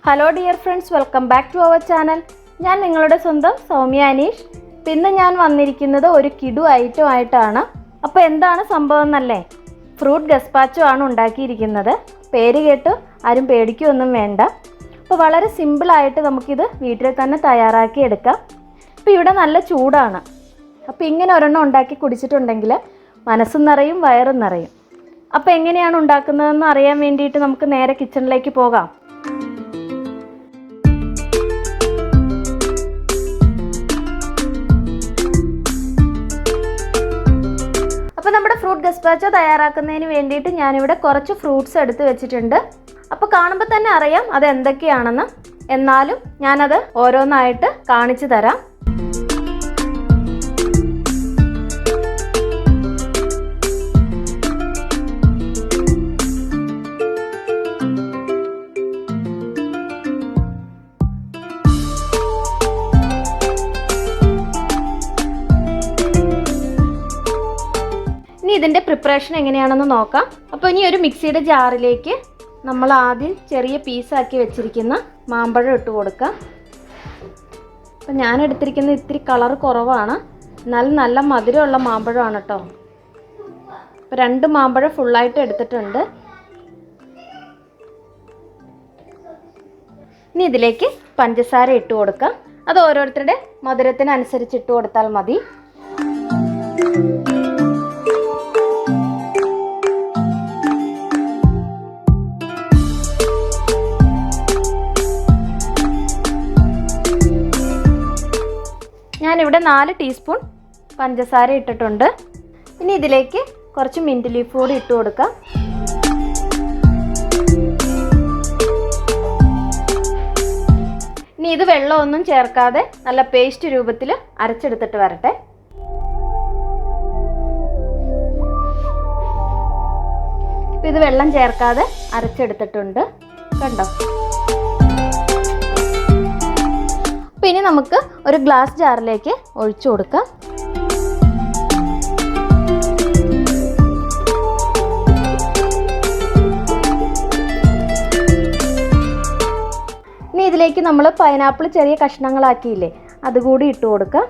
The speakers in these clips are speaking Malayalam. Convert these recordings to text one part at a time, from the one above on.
Hello dear friends, welcome back to our channel. ഞാൻ നിങ്ങളുടെ സ്വന്തം സൗമ്യ അനീഷ്. ഇന്ന് ഞാൻ വന്നിരിക്കുന്നത് ഒരു കിടു ഐറ്റം ആയിട്ടാണ്. അപ്പോൾ എന്താണ് സംഭവം എന്നല്ലേ, ഫ്രൂട്ട് ഗസ്പാച്ചോ ആണ് ഉണ്ടാക്കിയിരിക്കുന്നത്. പേര് കേട്ട് ആരും പേടിക്കുകയൊന്നും വേണ്ട. അപ്പോൾ വളരെ സിമ്പിളായിട്ട് നമുക്കിത് വീട്ടിൽ തന്നെ തയ്യാറാക്കി എടുക്കാം. ഇപ്പോൾ ഇവിടെ നല്ല ചൂടാണ്. അപ്പോൾ ഇങ്ങനെ ഒരെണ്ണം ഉണ്ടാക്കി കുടിച്ചിട്ടുണ്ടെങ്കിൽ മനസ്സും നിറയും വയറും നിറയും. അപ്പോൾ എങ്ങനെയാണ് ഉണ്ടാക്കുന്നതെന്ന് അറിയാൻ വേണ്ടിയിട്ട് നമുക്ക് നേരെ കിച്ചണിലേക്ക് പോകാം. അപ്പോൾ നമ്മുടെ ഫ്രൂട്ട് ഗസ്പാച്ചോ തയ്യാറാക്കുന്നതിന് വേണ്ടിയിട്ട് ഞാനിവിടെ കുറച്ച് ഫ്രൂട്ട്സ് എടുത്ത് വെച്ചിട്ടുണ്ട്. അപ്പോൾ കാണുമ്പോൾ തന്നെ അറിയാം അത് എന്തൊക്കെയാണെന്ന്. എന്നാലും ഞാനത് ഓരോന്നായിട്ട് കാണിച്ചു തരാം. ഇതിൻ്റെ പ്രിപ്പറേഷൻ എങ്ങനെയാണെന്ന് നോക്കാം. അപ്പോൾ ഇനി ഒരു മിക്സിയുടെ ജാറിലേക്ക് നമ്മൾ ആദ്യം ചെറിയ പീസാക്കി വെച്ചിരിക്കുന്ന മാമ്പഴം ഇട്ട് കൊടുക്കാം. അപ്പോൾ ഞാൻ എടുത്തിരിക്കുന്ന ഇത്തിരി കളർ കുറവാണ്, എന്നാലും നല്ല മധുരമുള്ള മാമ്പഴമാണ് കേട്ടോ. അപ്പോൾ 2 മാമ്പഴം ഫുള്ളായിട്ട് എടുത്തിട്ടുണ്ട്. ഇനി ഇതിലേക്ക് പഞ്ചസാര ഇട്ട് കൊടുക്കാം. അത് ഓരോരുത്തരുടെ മധുരത്തിനനുസരിച്ച് ഇട്ട് കൊടുത്താൽ മതി. ഞാനിവിടെ 4 ടീസ്പൂൺ പഞ്ചസാര ഇട്ടിട്ടുണ്ട്. ഇനി ഇതിലേക്ക് കുറച്ച് മിൻറ്റ് ലീഫ് കൂടി ഇട്ട് കൊടുക്കാം. ഇനി ഇത് വെള്ളമൊന്നും ചേർക്കാതെ നല്ല പേസ്റ്റ് രൂപത്തിൽ അരച്ചെടുത്തിട്ട് വരട്ടെ. ഇത് വെള്ളം ചേർക്കാതെ അരച്ചെടുത്തിട്ടുണ്ട്, കണ്ടോ. ഇനി നമുക്ക് ഒരു ഗ്ലാസ് ജാറിലേക്ക് ഒഴിച്ചു കൊടുക്കാം. ഇനി ഇതിലേക്ക് നമ്മൾ പൈനാപ്പിൾ ചെറിയ കഷ്ണങ്ങളാക്കിയില്ലേ, അതുകൂടി ഇട്ട് കൊടുക്കാം.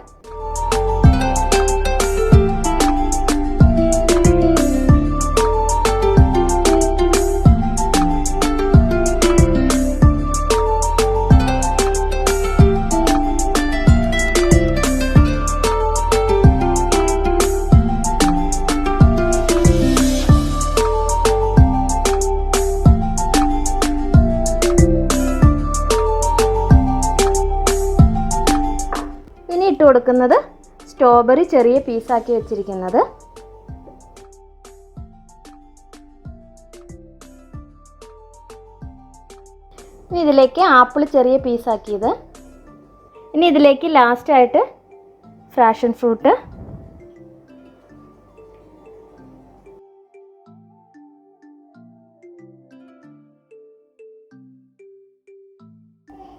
ഇട്ട് കൊടുക്കുന്നത് സ്ട്രോബെറി ചെറിയ പീസാക്കി വെച്ചിരിക്കുന്നത്. ഇനി ഇതിലേക്ക് ആപ്പിൾ ചെറിയ പീസാക്കിയത്. ഇനി ഇതിലേക്ക് ലാസ്റ്റായിട്ട് പാഷൻ ഫ്രൂട്ട്.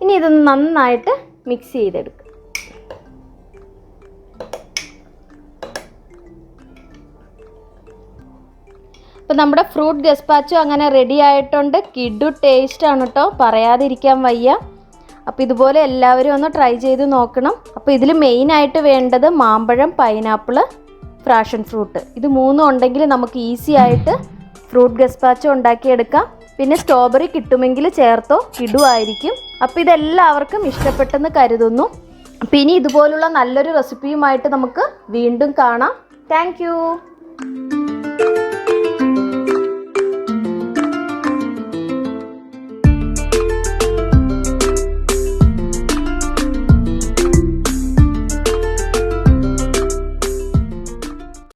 ഇനി ഇതൊന്ന് നന്നായിട്ട് മിക്സ് ചെയ്തെടുക്കുക. അപ്പോൾ നമ്മുടെ ഫ്രൂട്ട് ഗസ്പാച്ചോ അങ്ങനെ റെഡി ആയിട്ടുണ്ട്. കിഡു ടേസ്റ്റ് ആണ് കേട്ടോ, പറയാതിരിക്കാൻ വയ്യ. അപ്പോൾ ഇതുപോലെ എല്ലാവരും ഒന്ന് ട്രൈ ചെയ്ത് നോക്കണം. അപ്പോൾ ഇതിൽ മെയിനായിട്ട് വേണ്ടത് മാമ്പഴം, പൈനാപ്പിൾ, പാഷൻ ഫ്രൂട്ട്, ഇത് 3 ഉണ്ടെങ്കിൽ നമുക്ക് ഈസി ആയിട്ട് ഫ്രൂട്ട് ഗസ്പാച്ചോ ഉണ്ടാക്കിയെടുക്കാം. പിന്നെ സ്ട്രോബെറി കിട്ടുമെങ്കിൽ ചേർത്തോ, കിഡു ആയിരിക്കും. അപ്പോൾ ഇതെല്ലാവർക്കും ഇഷ്ടപ്പെട്ടെന്ന് കരുതുന്നു. അപ്പോൾ ഇനി ഇതുപോലുള്ള നല്ലൊരു റെസിപ്പിയുമായിട്ട് നമുക്ക് വീണ്ടും കാണാം. താങ്ക്